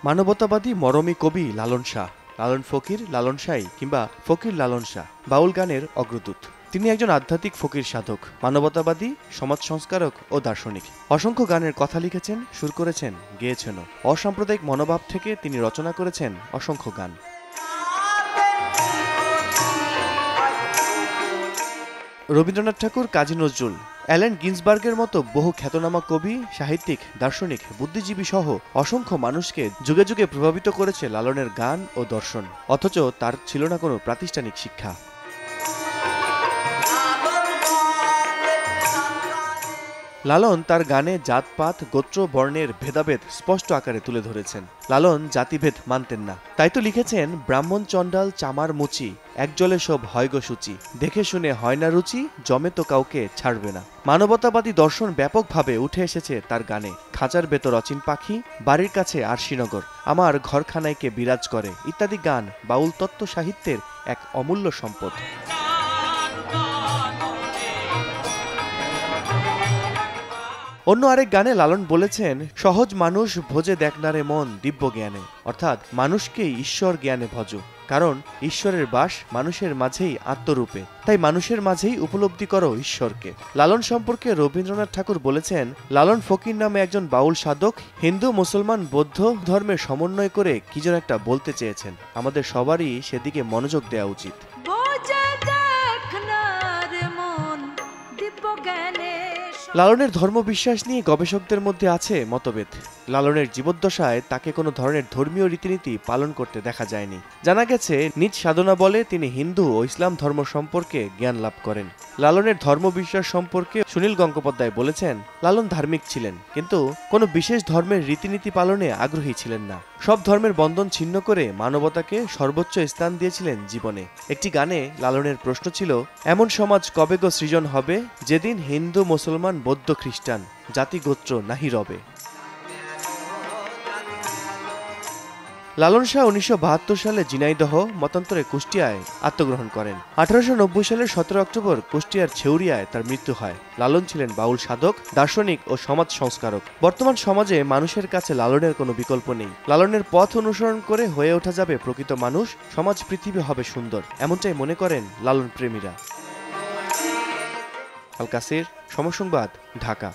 মানবতাবাদী মরমী কবি লালন শাহ, লালন ফকির, লালন শাহী কিংবা ফকির লালন শাহ বাউল গানের অগ্রদূত। তিনি একজন আধ্যাত্মিক ফকির সাধক, মানবতাবাদী, সমাজ সংস্কারক ও দার্শনিক। অসংখ্য গানের কথা লিখেছেন, সুর করেছেন, গেয়েছেনও। অসাম্প্রদায়িক মনোভাব থেকে তিনি রচনা করেছেন অসংখ্য গান। রবীন্দ্রনাথ ঠাকুর, কাজী নজরুল, অ্যালেন গিন্সবার্গের মতো বহু খ্যাতনামা কবি, সাহিত্যিক, দার্শনিক, বুদ্ধিজীবী সহ অসংখ্য মানুষকে যুগে যুগে প্রভাবিত করেছে লালনের গান ও দর্শন। অথচ তার ছিল না কোনো প্রাতিষ্ঠানিক শিক্ষা। লালন তার গানে জাতপাত, গোত্র, বর্ণের ভেদাভেদ স্পষ্ট আকারে তুলে ধরেছেন। লালন জাতিভেদ মানতেন না, তাই তো লিখেছেন, ব্রাহ্মণ চণ্ডাল চামার মুচি, এক জলে সব হয় গো সূচি, দেখে শুনে হয় না রুচি, জমে তো কাউকে ছাড়বে না। মানবতাবাদী দর্শন ব্যাপকভাবে উঠে এসেছে তার গানে। খাঁচার ভেতর অচিন পাখি, বাড়ির কাছে আরশিনগর, আমার ঘরখানাইকে বিরাজ করে ইত্যাদি গান বাউল তত্ত্ব সাহিত্যের এক অমূল্য সম্পদ। অন্য আরেক গানে লালন বলেছেন, সহজ মানুষ ভোজে দেখনারে মন দিব্য জ্ঞানে, অর্থাৎ মানুষকেই ঈশ্বর জ্ঞানে ভজ, কারণ ঈশ্বরের বাস মানুষের মাঝেই আত্মরূপে, তাই মানুষের মাঝেই উপলব্ধি করো ঈশ্বরকে। লালন সম্পর্কে রবীন্দ্রনাথ ঠাকুর বলেছেন, লালন ফকির নামে একজন বাউল সাধক হিন্দু, মুসলমান, বৌদ্ধ ধর্মের সমন্বয় করে কি যেন একটা বলতে চেয়েছেন। আমাদের সবারই সেদিকে মনোযোগ দেওয়া উচিত। লালনের ধর্মবিশ্বাস নিয়ে গবেষকদের মধ্যে আছে মতভেদ। লালনের জীবদ্দশায় তাকে কোনো ধরনের ধর্মীয় রীতিনীতি পালন করতে দেখা যায়নি। জানা গেছে, নিজ সাধনা বলে তিনি হিন্দু ও ইসলাম ধর্ম সম্পর্কে জ্ঞান লাভ করেন। লালনের ধর্মবিশ্বাস সম্পর্কে সুনীল গঙ্গোপাধ্যায় বলেছেন, লালন ধার্মিক ছিলেন, কিন্তু কোনো বিশেষ ধর্মের রীতিনীতি পালনে আগ্রহী ছিলেন না। সব ধর্মের বন্ধন ছিন্ন করে মানবতাকে সর্বোচ্চ স্থান দিয়েছিলেন জীবনে। একটি গানে লালনের প্রশ্ন ছিল, এমন সমাজ কবে গো সৃজন হবে, যেদিন হিন্দু, মুসলমান, বৌদ্ধ, খ্রিস্টান জাতি গোত্র নাহি রবে। লালন শাহ 1972 সালে ঝিনাইদহ, মতান্তরে কুষ্টিয়ায় আত্মগ্রহণ করেন। 1890 সালের 17 অক্টোবর কুষ্টিয়ার ছেউরিয়ায় তার মৃত্যু হয়। লালন ছিলেন বাউল সাধক, দার্শনিক ও সমাজ সংস্কারক। বর্তমান সমাজে মানুষের কাছে লালনের কোনো বিকল্প নেই। লালনের পথ অনুসরণ করে হয়ে ওঠা যাবে প্রকৃত মানুষ, সমাজ, পৃথিবী হবে সুন্দর, এমনটাই মনে করেন লালন প্রেমীরা। আল কাসির, সময় সংবাদ, ঢাকা।